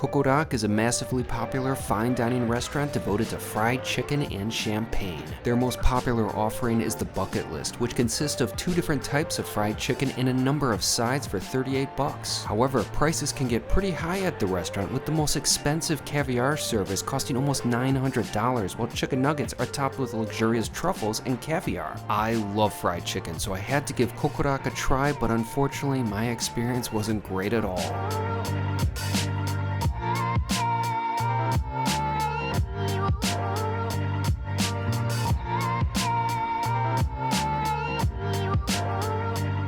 Coqodaq is a massively popular fine dining restaurant devoted to fried chicken and champagne. Their most popular offering is the bucket list, which consists of 2 different types of fried chicken and a number of sides for $38. However, prices can get pretty high at the restaurant, with the most expensive caviar service costing almost $900, while chicken nuggets are topped with luxurious truffles and caviar. I love fried chicken, so I had to give Coqodaq a try, but unfortunately my experience wasn't great at all.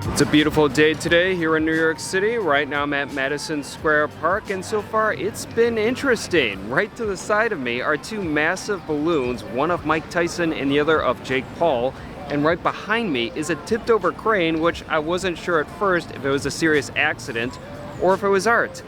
It's a beautiful day today here in New York City. Right now I'm at Madison Square Park, and so far it's been interesting. Right to the side of me are 2 massive balloons, one of Mike Tyson and the other of Jake Paul. And right behind me is a tipped over crane, which I wasn't sure at first if it was a serious accident or if it was art.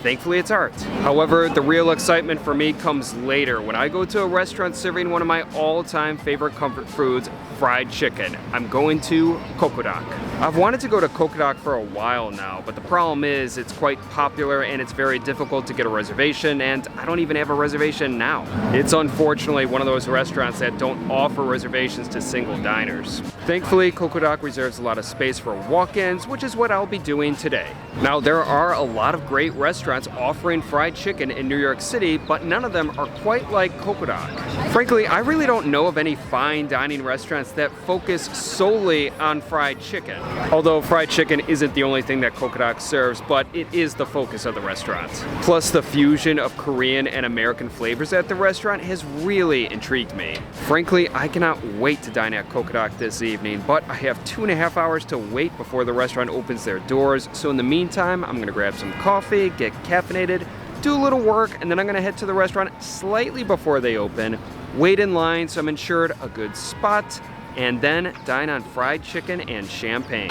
Thankfully it's art. However, the real excitement for me comes later when I go to a restaurant serving one of my all-time favorite comfort foods, fried chicken. I'm going to Coqodaq. I've wanted to go to Coqodaq for a while now, but the problem is it's quite popular and it's very difficult to get a reservation, and I don't even have a reservation now. It's unfortunately one of those restaurants that don't offer reservations to single diners. Thankfully, Coqodaq reserves a lot of space for walk-ins, which is what I'll be doing today. Now, there are a lot of great restaurants offering fried chicken in New York City, but none of them are quite like Coqodaq. Frankly, I really don't know of any fine dining restaurants that focus solely on fried chicken. Although fried chicken isn't the only thing that Coqodaq serves, but it is the focus of the restaurant. Plus, the fusion of Korean and American flavors at the restaurant has really intrigued me. Frankly, I cannot wait to dine at Coqodaq this evening, but I have 2.5 hours to wait before the restaurant opens their doors, so in the meantime, I'm gonna grab some coffee, get caffeinated, do a little work, and then I'm gonna head to the restaurant slightly before they open, wait in line so I'm ensured a good spot, and then dine on fried chicken and champagne.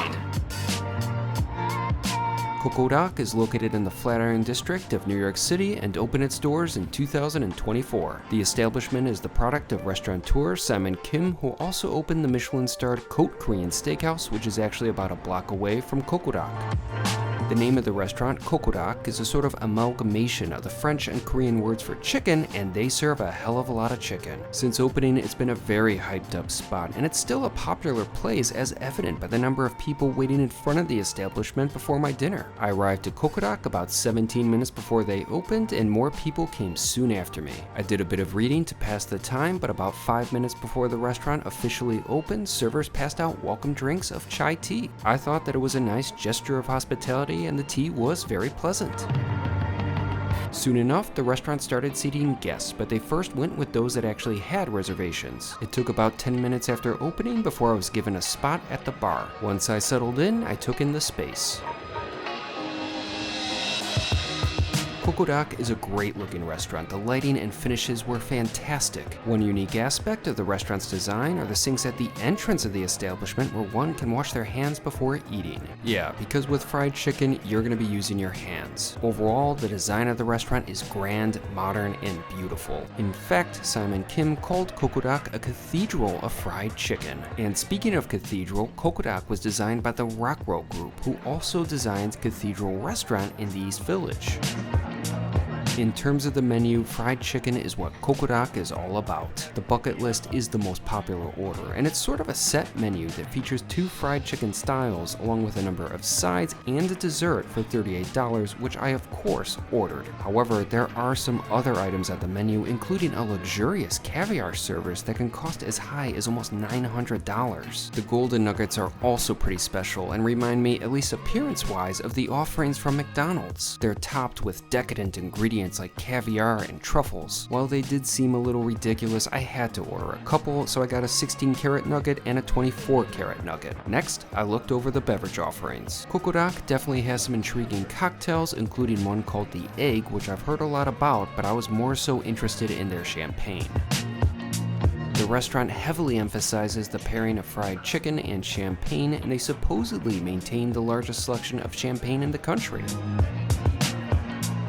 Coqodaq is located in the Flatiron district of New York City and opened its doors in 2024. The establishment is the product of restaurateur Simon Kim, who also opened the Michelin-starred COTE Korean Steakhouse, which is actually about a block away from Coqodaq. The name of the restaurant, Coqodaq, is a sort of amalgamation of the French and Korean words for chicken, and they serve a hell of a lot of chicken. Since opening, it's been a very hyped up spot, and it's still a popular place, as evident by the number of people waiting in front of the establishment before my dinner. I arrived at Coqodaq about 17 minutes before they opened, and more people came soon after me. I did a bit of reading to pass the time, but about 5 minutes before the restaurant officially opened, servers passed out welcome drinks of chai tea. I thought that it was a nice gesture of hospitality, and the tea was very pleasant. Soon enough, the restaurant started seating guests, but they first went with those that actually had reservations. It took about 10 minutes after opening before I was given a spot at the bar. Once I settled in, I took in the space. Coqodaq is a great looking restaurant. The lighting and finishes were fantastic. One unique aspect of the restaurant's design are the sinks at the entrance of the establishment where one can wash their hands before eating. Yeah, because with fried chicken, you're going to be using your hands. Overall, the design of the restaurant is grand, modern, and beautiful. In fact, Simon Kim called Coqodaq a cathedral of fried chicken. And speaking of cathedral, Coqodaq was designed by the Rockwell Group, who also designed Cathedral Restaurant in the East Village. In terms of the menu, fried chicken is what Coqodaq is all about. The bucket list is the most popular order, and it's sort of a set menu that features 2 fried chicken styles along with a number of sides and a dessert for $38, which I of course ordered. However, there are some other items at the menu, including a luxurious caviar service that can cost as high as almost $900. The golden nuggets are also pretty special and remind me, at least appearance-wise, of the offerings from McDonald's. They're topped with decadent ingredients like caviar and truffles. While they did seem a little ridiculous, I had to order a couple, so I got a 16-carat nugget and a 24-carat nugget. Next, I looked over the beverage offerings. Coqodaq definitely has some intriguing cocktails, including one called the Egg, which I've heard a lot about, but I was more so interested in their champagne. The restaurant heavily emphasizes the pairing of fried chicken and champagne, and they supposedly maintain the largest selection of champagne in the country.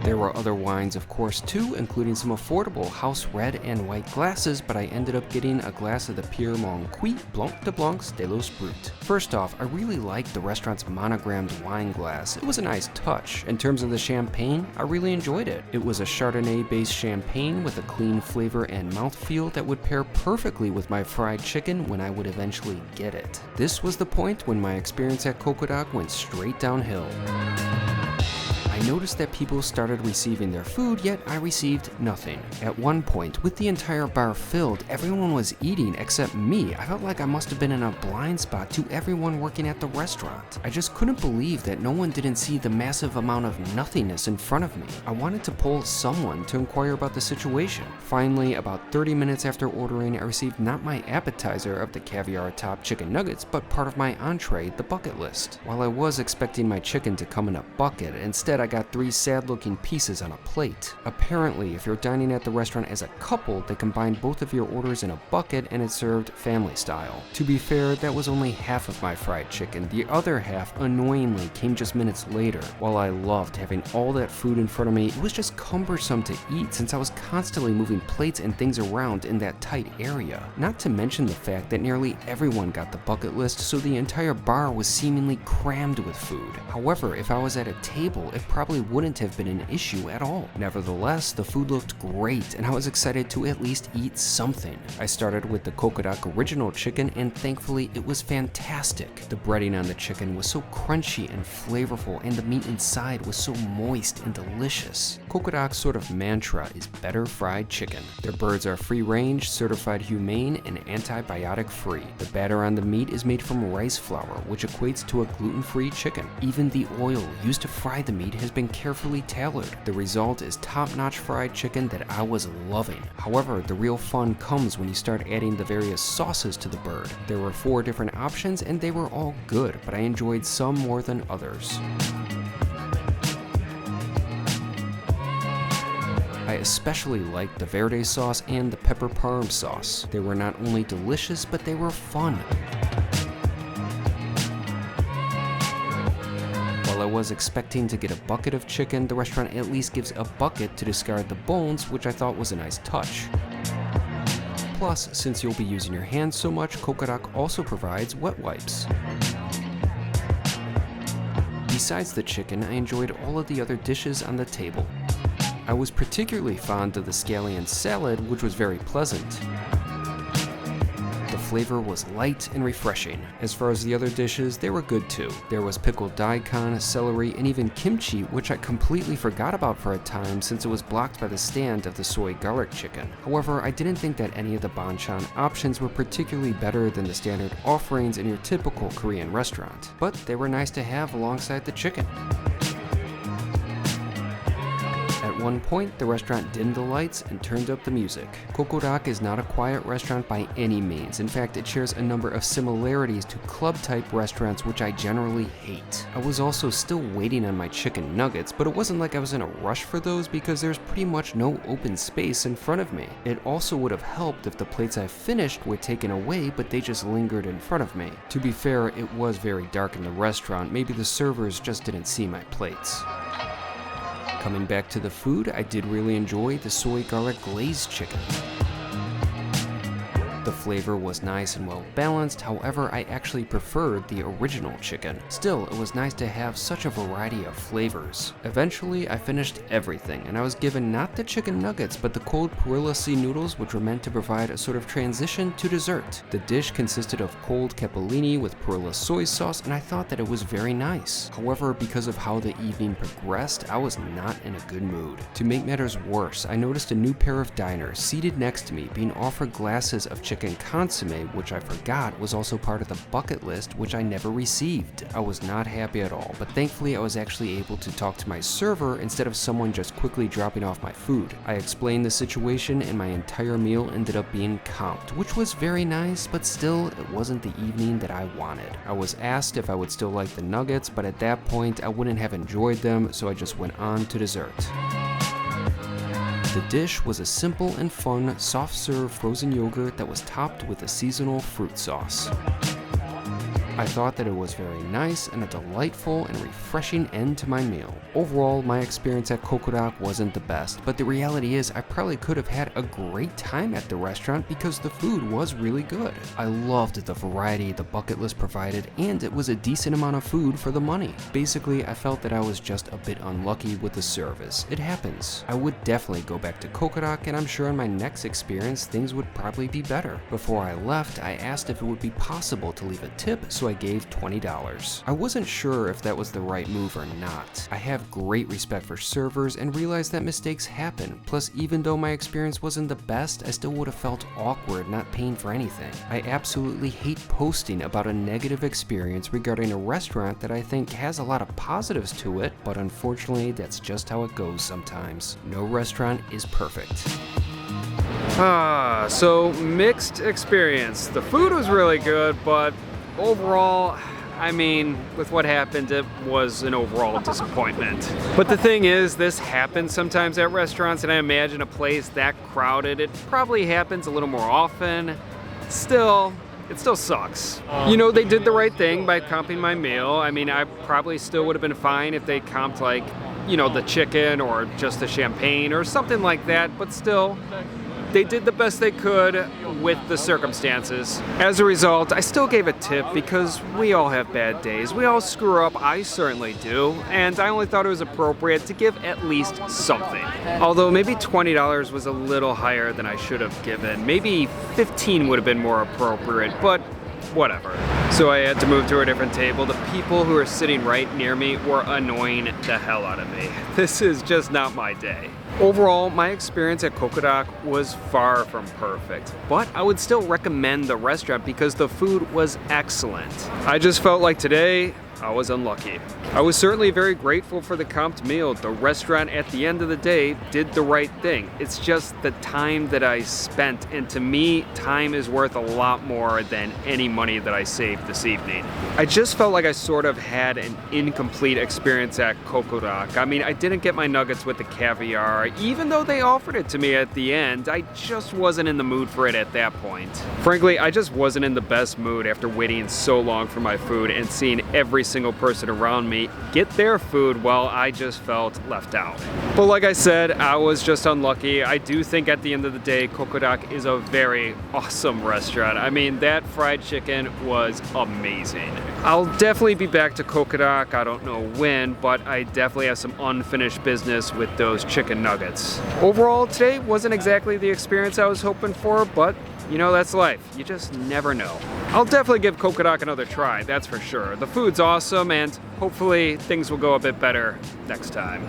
There were other wines of course too, including some affordable house red and white glasses, but I ended up getting a glass of the Pierre Moncuit Blanc de Blancs de l'Eau Brut. First off, I really liked the restaurant's monogrammed wine glass. It was a nice touch. In terms of the champagne, I really enjoyed it. It was a Chardonnay-based champagne with a clean flavor and mouthfeel that would pair perfectly with my fried chicken when I would eventually get it. This was the point when my experience at Coqodaq went straight downhill. I noticed that people started receiving their food, yet I received nothing. At one point, with the entire bar filled, everyone was eating except me. I felt like I must have been in a blind spot to everyone working at the restaurant. I just couldn't believe that no one didn't see the massive amount of nothingness in front of me. I wanted to pull someone to inquire about the situation. Finally, about 30 minutes after ordering, I received not my appetizer of the caviar top chicken nuggets, but part of my entree, the bucket list. While I was expecting my chicken to come in a bucket, instead I got 3 sad-looking pieces on a plate. Apparently, if you're dining at the restaurant as a couple, they combine both of your orders in a bucket and it's served family style. To be fair, that was only half of my fried chicken. The other half, annoyingly, came just minutes later. While I loved having all that food in front of me, it was just cumbersome to eat since I was constantly moving plates and things around in that tight area. Not to mention the fact that nearly everyone got the bucket list, so the entire bar was seemingly crammed with food. However, if I was at a table, it probably wouldn't have been an issue at all. Nevertheless, the food looked great and I was excited to at least eat something. I started with the Coqodaq original chicken and thankfully it was fantastic. The breading on the chicken was so crunchy and flavorful and the meat inside was so moist and delicious. Coqodaq's sort of mantra is better fried chicken. Their birds are free range, certified humane, and antibiotic free. The batter on the meat is made from rice flour, which equates to a gluten-free chicken. Even the oil used to fry the meat has been carefully tailored. The result is top-notch fried chicken that I was loving. However, the real fun comes when you start adding the various sauces to the bird. There were 4 different options and they were all good, but I enjoyed some more than others. I especially liked the verde sauce and the pepper parm sauce. They were not only delicious, but they were fun. While I was expecting to get a bucket of chicken, the restaurant at least gives a bucket to discard the bones, which I thought was a nice touch. Plus, since you'll be using your hands so much, Coqodaq also provides wet wipes. Besides the chicken, I enjoyed all of the other dishes on the table. I was particularly fond of the scallion salad, which was very pleasant. The flavor was light and refreshing. As far as the other dishes, they were good too. There was pickled daikon, celery, and even kimchi, which I completely forgot about for a time since it was blocked by the stand of the soy garlic chicken. However, I didn't think that any of the banchan options were particularly better than the standard offerings in your typical Korean restaurant, but they were nice to have alongside the chicken. At one point, the restaurant dimmed the lights and turned up the music. Coqodaq is not a quiet restaurant by any means. In fact, it shares a number of similarities to club-type restaurants, which I generally hate. I was also still waiting on my chicken nuggets, but it wasn't like I was in a rush for those because there's pretty much no open space in front of me. It also would have helped if the plates I finished were taken away, but they just lingered in front of me. To be fair, it was very dark in the restaurant. Maybe the servers just didn't see my plates. Coming back to the food, I did really enjoy the soy garlic glazed chicken. The flavor was nice and well balanced, however, I actually preferred the original chicken. Still, it was nice to have such a variety of flavors. Eventually, I finished everything, and I was given not the chicken nuggets, but the cold perilla sea noodles, which were meant to provide a sort of transition to dessert. The dish consisted of cold capellini with perilla soy sauce, and I thought that it was very nice. However, because of how the evening progressed, I was not in a good mood. To make matters worse, I noticed a new pair of diners seated next to me being offered glasses of chicken consomme, which I forgot was also part of the bucket list, which I never received. I was not happy at all, but thankfully I was actually able to talk to my server instead of someone just quickly dropping off my food. I explained the situation and my entire meal ended up being comped, which was very nice, but still, it wasn't the evening that I wanted. I was asked if I would still like the nuggets, but at that point I wouldn't have enjoyed them, so I just went on to dessert. The dish was a simple and fun soft-serve frozen yogurt that was topped with a seasonal fruit sauce. I thought that it was very nice and a delightful and refreshing end to my meal. Overall, my experience at Coqodaq wasn't the best, but the reality is I probably could have had a great time at the restaurant because the food was really good. I loved the variety the bucket list provided, and it was a decent amount of food for the money. Basically, I felt that I was just a bit unlucky with the service. It happens. I would definitely go back to Coqodaq, and I'm sure in my next experience things would probably be better. Before I left, I asked if it would be possible to leave a tip, so I gave $20. I wasn't sure if that was the right move or not. I have great respect for servers and realized that mistakes happen. Plus, even though my experience wasn't the best, I still would have felt awkward not paying for anything. I absolutely hate posting about a negative experience regarding a restaurant that I think has a lot of positives to it, but unfortunately that's just how it goes sometimes. No restaurant is perfect. So mixed experience. The food was really good, but overall, I mean, with what happened, it was an overall disappointment. But the thing is, this happens sometimes at restaurants, and I imagine a place that crowded, it probably happens a little more often. Still, it still sucks. You know, they did the right thing by comping my meal. I mean, I probably still would have been fine if they comped, like, you know, the chicken or just the champagne or something like that, but still, they did the best they could with the circumstances. As a result, I still gave a tip because we all have bad days. We all screw up, I certainly do, and I only thought it was appropriate to give at least something. Although maybe $20 was a little higher than I should have given. Maybe $15 would have been more appropriate, but whatever. So I had to move to a different table. The people who were sitting right near me were annoying the hell out of me. This is just not my day. Overall, my experience at Coqodaq was far from perfect, but I would still recommend the restaurant because the food was excellent. I just felt like today, I was unlucky. I was certainly very grateful for the comped meal. The restaurant at the end of the day did the right thing. It's just the time that I spent, and to me, time is worth a lot more than any money that I saved this evening. I just felt like I sort of had an incomplete experience at Coqodaq. I mean, I didn't get my nuggets with the caviar, even though they offered it to me at the end. I just wasn't in the mood for it at that point. Frankly, I just wasn't in the best mood after waiting so long for my food and seeing every single person around me get their food while I just felt left out. But like I said, I was just unlucky. I do think at the end of the day, Coqodaq is a very awesome restaurant. I mean, that fried chicken was amazing. I'll definitely be back to Coqodaq. I don't know when, but I definitely have some unfinished business with those chicken nuggets. Overall, today wasn't exactly the experience I was hoping for, but you know, that's life. You just never know. I'll definitely give Coqodaq another try, that's for sure. The food's awesome, and hopefully things will go a bit better next time.